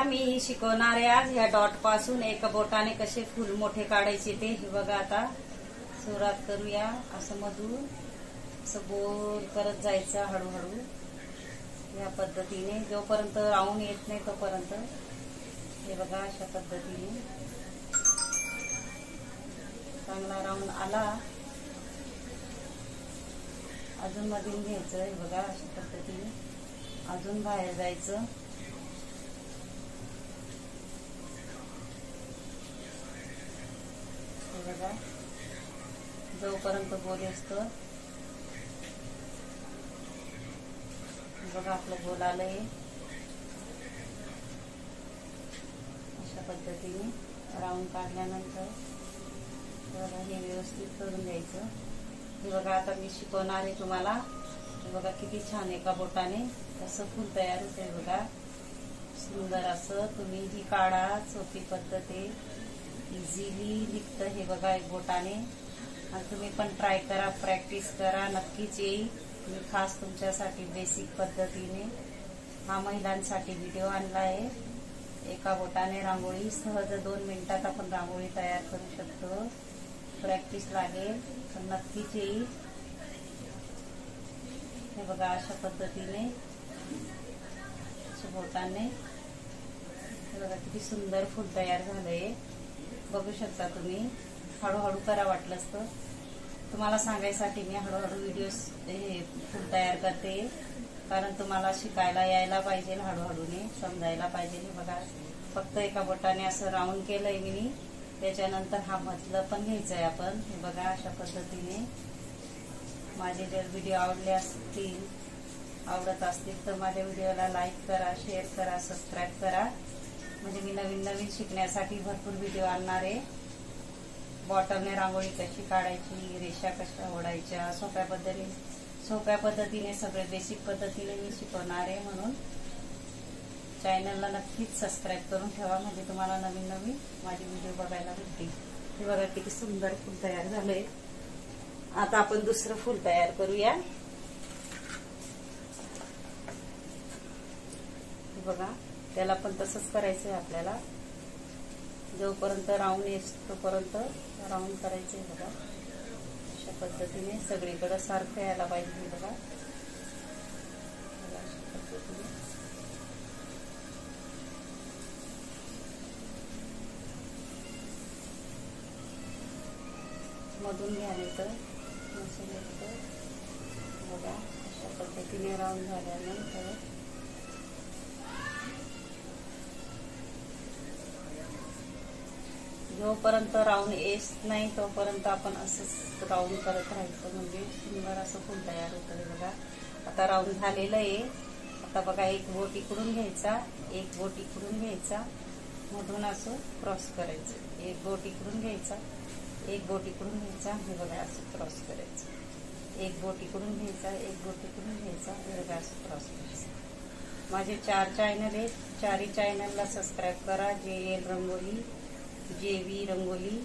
नमस्कार, मी शिकवणार आहे आज ह्या डॉट पासून एका बोटाने कसे फुल मोठे काढायचे ते. हे बघा, आता सुरुवात करूया. असं मधून असं गोल करत जायचं हळूहळू या पद्धतीने, जोपर्यंत राऊंड येत नाही तोपर्यंत. हे बघा, अशा पद्धतीने चांगला राऊंड आला अजून मधून घ्यायचं. हे बघा, अशा पद्धतीने अजून बाहेर जायचं. हे बघा, जोपर्यंत गोल असतं. बघा, आपलं गोल आलंय. अशा पद्धतीने राऊंड काढल्यानंतर बघा, हे व्यवस्थित करून द्यायचं. हे बघा, आता मी शिकवणार आहे तुम्हाला. हे बघा, किती छान एका बोटाने कसं फुल तयार होते. बघा, सुंदर असं तुम्ही ही काढा. सोपी पद्धत आहे, इझिली निघतं. हे बघा, एक बोटाने. आणि तुम्ही पण ट्राय करा, प्रॅक्टिस करा, नक्कीच येईल. मी खास तुमच्यासाठी बेसिक पद्धतीने हा महिलांसाठी व्हिडिओ आणला आहे. एका बोटाने रांगोळी सहज 2 मिनिटात आपण रांगोळी तयार करू शकतो. प्रॅक्टिस लागेल तर नक्कीच येईल. हे बघा, अशा पद्धतीने बोटाने हे बघा, किती सुंदर फुल तयार झालंय. बघू शकता तुम्ही. हळूहळू करा वाटलंच तर. तुम्हाला सांगायसाठी मी हळूहळू व्हिडिओ हे फुल तयार करते, कारण तुम्हाला शिकायला यायला पाहिजे, हळूहळूने समजायला पाहिजे. हे बघा, फक्त एका बोटाने असं राऊंड केलंय मी. त्याच्यानंतर हा मधलं पण घ्यायचं आहे आपण. हे बघा, अशा पद्धतीने. माझे जर व्हिडिओ आवडत असतील तर माझ्या व्हिडिओला लाईक करा, शेअर करा, सबस्क्राईब करा. म्हणजे मी नवीन नवीन शिकण्यासाठी भरपूर व्हिडिओ आणणार आहे. बॉटलने रांगोळी कशी काढायची, रेषा कशा ओढायच्या, सोप्या पद्धतीने सगळे बेसिक पद्धतीने मी शिकवणार आहे. म्हणून चॅनलला नक्कीच सबस्क्राईब करून ठेवा, म्हणजे तुम्हाला नवीन नवीन माझे व्हिडिओ बघायला भेटतील. हे बघा, किती सुंदर फुल तयार झालंय. आता आपण दुसरं फुल तयार करूया. हे बघा, त्याला पण तसंच करायचंय आपल्याला. जोपर्यंत राऊंड येतो तोपर्यंत राऊंड करायचंय. बघा, अशा पद्धतीने सगळीकडे सारखं यायला पाहिजे. हे बघा, अशा पद्धतीने मधून घ्यायचं. बघा, अशा पद्धतीने राऊंड झाल्यानंतर जोपर्यंत राऊंड येत नाही तोपर्यंत आपण असंच राऊंड करत राहायचं, म्हणजे सुंदर असं फुल तयार होतं. बघा, आता राऊंड झालेलं आहे. आता बघा, एक बोट इकडून घ्यायचा, एक बोट इकडून घ्यायचा, मधून असं क्रॉस करायचं. एक बोट इकडून घ्यायचा, एक बोट इकडून घ्यायचा. हे बघा, असं क्रॉस करायचं. एक बोट इकडून घ्यायचा, एक बोट इकडून घ्यायचा. हे बघा, असं क्रॉस करायचं. माझे 4 चॅनल आहेत. 4ही चॅनलला सबस्क्राईब करा. JL rangoli, JV rangoli,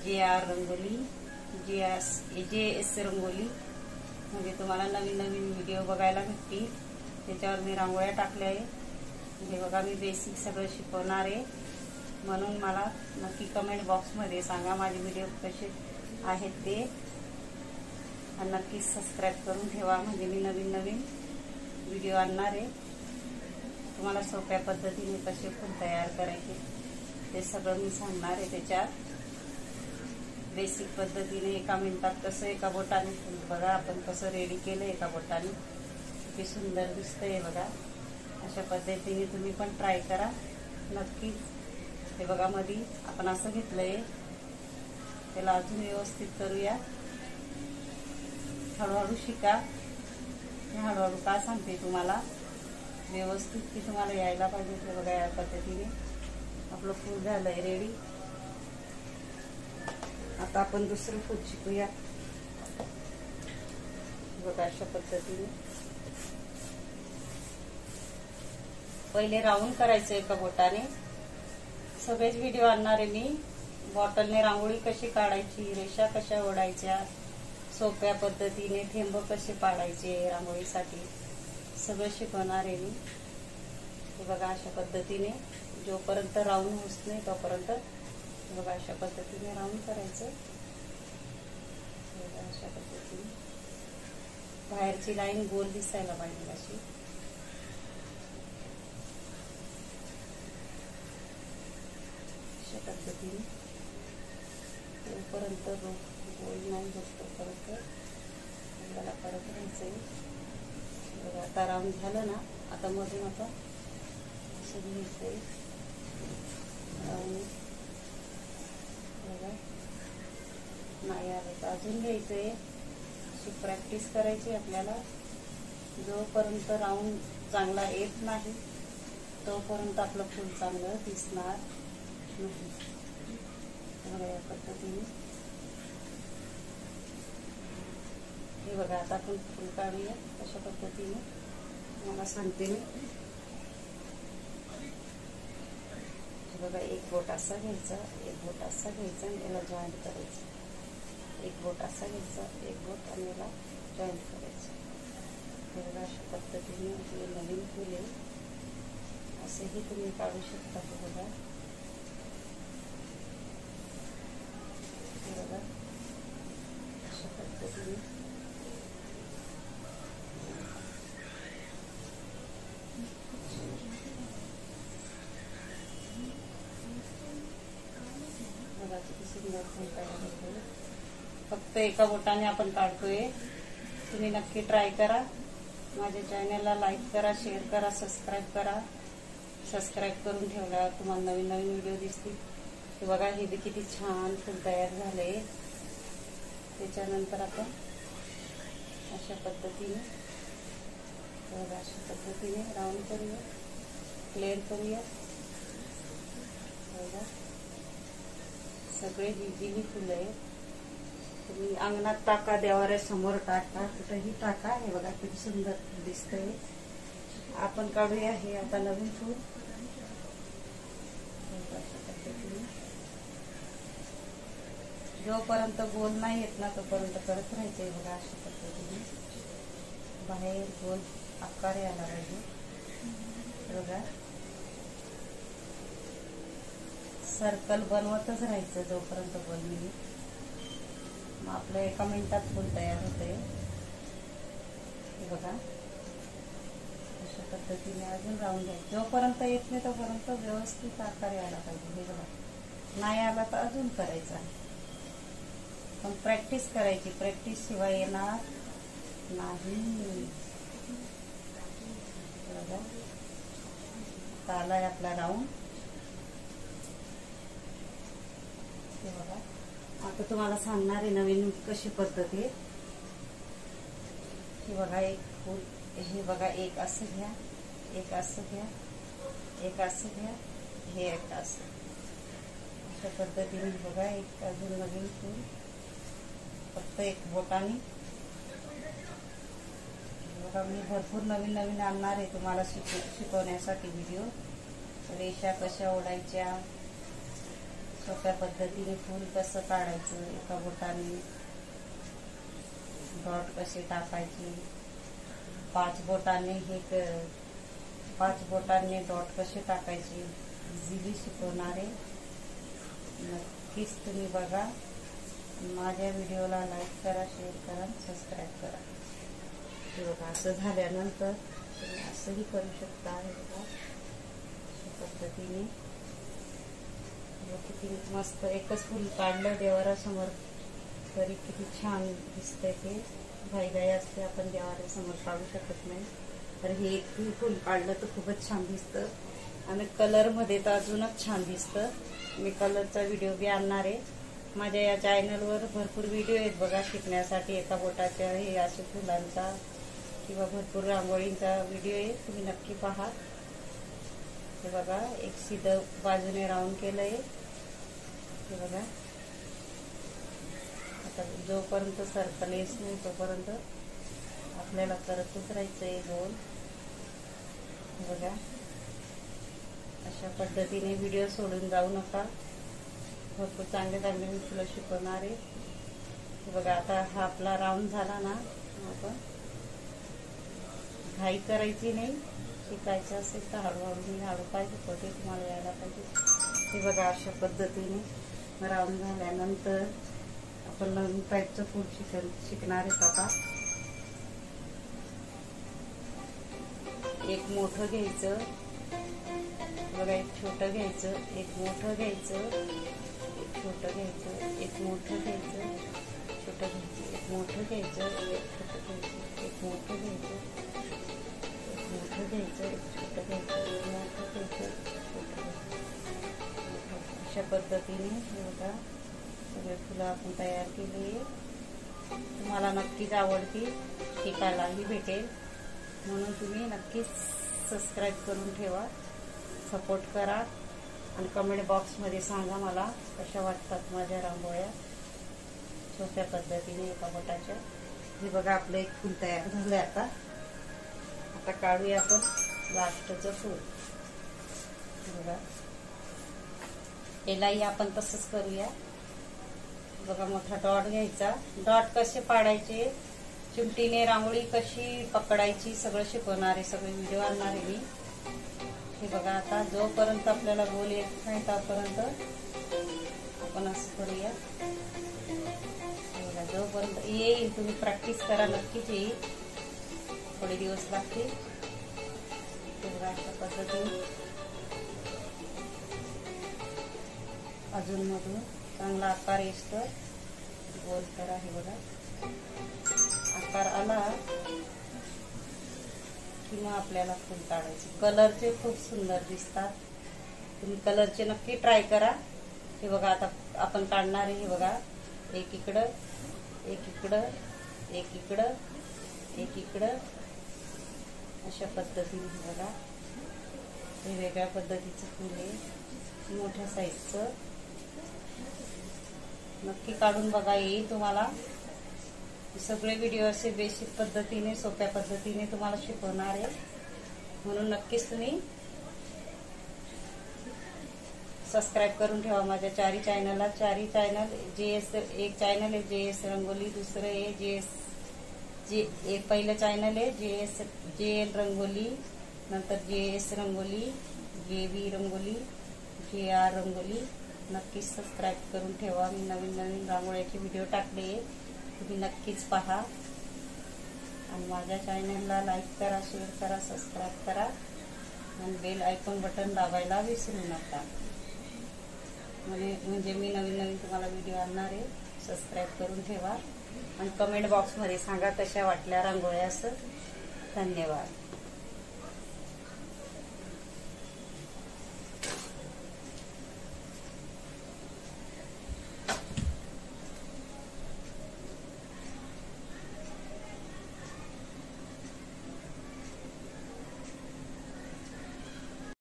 JR rangoli, JS rangoli. म्हणजे तुम्हाला नवीन नवीन व्हिडिओ बघायला भेटतील. त्याच्यावर मी रांगोळ्या टाकल्या आहे. म्हणजे बघा, मी बेसिक सगळं शिकवणार आहे. म्हणून मला नक्की कमेंट बॉक्समध्ये सांगा माझे व्हिडिओ कसे आहेत ते. आणि नक्कीच सबस्क्राईब करून ठेवा, म्हणजे मी नवीन नवीन व्हिडिओ आणणार आहे. तुम्हाला सोप्या पद्धतीने कसे फुल तयार करायचे ते सगळं मी सांगणार आहे. त्याच्यात बेसिक पद्धतीने एका मिनिटात कसं एका बोटाने फुल, बघा आपण कसं रेडी केलं एका बोटाने. किती सुंदर दिसतंय. बघा, अशा पद्धतीने तुम्ही पण ट्राय करा नक्कीच. हे बघा, मध्ये आपण असं घेतलंय, त्याला अजून व्यवस्थित करूया. हळूहळू शिका. हळूहळू का सांगते तुम्हाला, व्यवस्थित की तुम्हाला यायला पाहिजे. हे बघा, या पद्धतीने आपलं फूल झालंय रेडी. आता आपण दुसरं फूल शिकूया. बघा, अशा पद्धतीने पहिले राऊंड करायचं एका बोटाने. सगळेच व्हिडिओ आणणार आहे मी. बॉटलने रांगोळी कशी काढायची, रेषा कशा ओढायच्या, सोप्या पद्धतीने थेंब कसे पाडायचे रांगोळीसाठी, सगळं शिकवणार आहे मी. हे बघा अशा पद्धतीने जोपर्यंत राऊंड होत नाही तोपर्यंत बघा अशा पद्धतीने राऊंड करायचं. अशा पद्धतीने बाहेरची लाईन गोल दिसायला पाहिजे अशी. अशा पद्धतीने तोपर्यंत गोल नाही होत तोपर्यंत आपल्याला परत राहायचंय. बघा आता राऊंड झालं ना, आता मधून आता असं घ्यायचंय राऊंड. बघा नाही आलं तर अजून घ्यायचंय. अशी प्रॅक्टिस करायची आपल्याला. जोपर्यंत राऊंड चांगला येत नाही तोपर्यंत आपलं फूल चांगलं दिसणार नाही. बघा या पद्धतीने हे बघा आता आपण फूल काढूया अशा पद्धतीने. मला सांगते मी. बघा एक बोट असा घ्यायचा, एक बोट असा घ्यायचा आणि याला जॉईंट करायचं. एक बोट असा घ्यायचा, एक बोट आणि याला जॉईंट करायचं. हे बघा अशा पद्धतीने आपले नवीन फूल आहे. असेही तुम्ही काढू शकता. बघा बघा अशा पद्धतीने बघा किती सुंदर फूल तयार होते. फक्त एका बोटाने आपण काढतोय. तुम्ही नक्की ट्राय करा. माझ्या चॅनलला लाईक करा, शेअर करा, सबस्क्राईब करा. सबस्क्राईब करून ठेवल्यावर तुम्हाला नवीन नवीन व्हिडिओ दिसतील. हे बघा हे बी किती छान फूल तयार झाले. त्याच्यानंतर आपण अशा पद्धतीने बघा अशा पद्धतीने राऊंड करूया, क्लिअर करूया. बघा सगळे जी फुलं आहेत तुम्ही अंगणात टाका, देवाऱ्यासमोर टाका, कुठेही टाका. हे बघा किती सुंदर दिसतंय. आपण काढूया हे आता नवीन फूल. जोपर्यंत गोल नाही येत ना तोपर्यंत करत राहायचंय. बघा अशा पद्धतीने बाहेर गोल आकार यायला पाहिजे. बघा सर्कल बनवतच राहायचं जोपर्यंत गोल नाही. मग आपलं एका मिनिटात फूल तयार होते. बघा अशा पद्धतीने अजून राऊंड घ्यायचं. जोपर्यंत येत नाही तोपर्यंत व्यवस्थित आकार यायला पाहिजे. हे बघा नाही आला तर अजून करायचा. पण प्रॅक्टिस करायची. प्रॅक्टिस शिवाय येणार नाही. बघा आता आलाय आपला राऊंड. हे बघा आता तुम्हाला सांगणार आहे नवीन कशी पद्धत आहे. हे बघा एक फूल. हे बघा एक असं घ्या, एक असं घ्या, एक असं घ्या, हे एक असं. अशा पद्धतीने बघा एक अजून नवीन फूल फक्त एक बोटाने. बघा मी भरपूर नवीन नवीन आणणार आहे तुम्हाला शिकवण्यासाठी व्हिडिओ. रेषा कशा ओढायच्या, सोप्या पद्धतीने फूल कसं काढायचं, एका बोटाने डॉट कसे टाकायचे, 5 बोटांनी डॉट कसे टाकायचे इझिली शिकवणारे. नक्कीच तुम्ही बघा. माझ्या व्हिडिओला लाईक करा, शेअर करा, सबस्क्राईब करा. हे बघा असं झाल्यानंतर तुम्ही असंही करू शकता. हे बघा अशा पद्धतीने किती मस्त एकच फूल काढलं देवाऱ्यासमोर तरी किती छान दिसतंय. ते घाई असते आपण देवाऱ्यासमोर काढू शकत नाही. तर हे एक फूल काढलं तर खूपच छान दिसतं आणि कलरमध्ये तर अजूनच छान दिसतं. मी कलरचा व्हिडिओ बी आणणार आहे. माझ्या या चॅनलवर भरपूर व्हिडिओ आहेत बघा शिकण्यासाठी. एका बोटाच्या हे असे फुलांचा किंवा भरपूर रांगोळींचा व्हिडिओ आहे. तुम्ही नक्की पहा. हे बघा एक सीधं बाजूने राऊंड केलंय. हे बघा आता जोपर्यंत सर्कल येत नाही तोपर्यंत आपल्याला करतच राहायचंय गोल. हे बघा अशा पद्धतीने व्हिडिओ सोडून जाऊ नका. भरपूर चांगले चांगले मी तुला शिकवणार आहे. हे बघा आता हा आपला राऊंड झाला ना. आपण घाई करायची नाही. शिकायचं असेल तर हळूहळू मी काय शिकवते तुम्हाला यायला पाहिजे. हे बघा अशा पद्धतीने राऊंड झाल्यानंतर आपण नवीन टाईपचं फूड शिकणार आहेत. आता एक मोठं घ्यायचं बघा, एक छोटं घ्यायचं, एक मोठं घ्यायचं, एक छोटं घ्यायचं, एक मोठं घ्यायचं, छोटं घ्यायचं, एक मोठं घ्यायचं, एक छोटं घ्यायचं, एक मोठं घ्यायचं, एक मोठं घ्यायचं, एक छोटं घ्यायचं, एक मोठं घ्यायचं, छोटं घ्यायचं. अशा पद्धतीने हे बघा सगळे फुलं आपण तयार केली. तुम्हाला नक्कीच आवडतील, शिकायलाही भेटेल, म्हणून तुम्ही नक्कीच सबस्क्राईब करून ठेवा, सपोर्ट करा आणि कमेंट बॉक्समध्ये सांगा मला कशा वाटतात माझ्या रांगोळ्या सोप्या पद्धतीने एका बोटाच्या. हे बघा आपलं एक फूल तयार झालंय. आता काढूया आपण लास्टचं फूल. बघा यालाही आपण तसंच करूया. बघा मोठा डॉट घ्यायचा. डॉट कसे पाडायचे, चिमटीने रांगोळी कशी पकडायची सगळं शिकवणार आहे, सगळे व्हिडिओ आणणार आहे मी. हे बघा आता जोपर्यंत आपल्याला गोल येत नाही तोपर्यंत आपण असं करूया. जोपर्यंत येईल तुम्ही प्रॅक्टिस करा, नक्कीच येईल, थोडे दिवस लागतील. बघा अशा पद्धतीने अजून मधून चांगला आकार येतो गोल करा. हे बघा आकार आला किंवा आपल्याला फुल काढायचे. कलरचे खूप सुंदर दिसतात, तुम्ही कलरचे नक्की ट्राय करा. हे बघा आता आपण काढणार आहे. हे बघा एक इकडं, एक इकडं, एक इकडं, एक इकडं, अशा पद्धतीने. हे बघा हे वेगळ्या पद्धतीचं फुल आहे, मोठ्या साईजचं. नक्की काढून बघा, येईल तुम्हाला. सगळे व्हिडिओ असे बेसिक पद्धतीने सोप्या पद्धतीने तुम्हाला शिकवणार आहे, म्हणून नक्कीच तुम्ही सबस्क्राईब करून ठेवा माझ्या चारी चॅनलला. चारी चॅनल JS, एक चॅनल आहे JS रंगोली, दुसरं आहे एक पहिलं चॅनल आहे JL रंगोली, नंतर JS rangoli, JV rangoli, JR rangoli. नक्कीच सबस्क्राईब करून ठेवा. मी नवीन नवीन रांगोळ्याचे व्हिडिओ टाकले, तुम्ही नक्कीच पहा आणि माझ्या चॅनलला लाईक करा, शेअर करा, सबस्क्राईब करा आणि बेल आयकॉन बटन दाबायला विसरू नका. म्हणजे मी नवीन नवीन तुम्हाला व्हिडिओ आणणार आहे. सबस्क्राईब करून ठेवा आणि कमेंट बॉक्समध्ये सांगा कशा वाटल्या रांगोळ्या असं. धन्यवाद.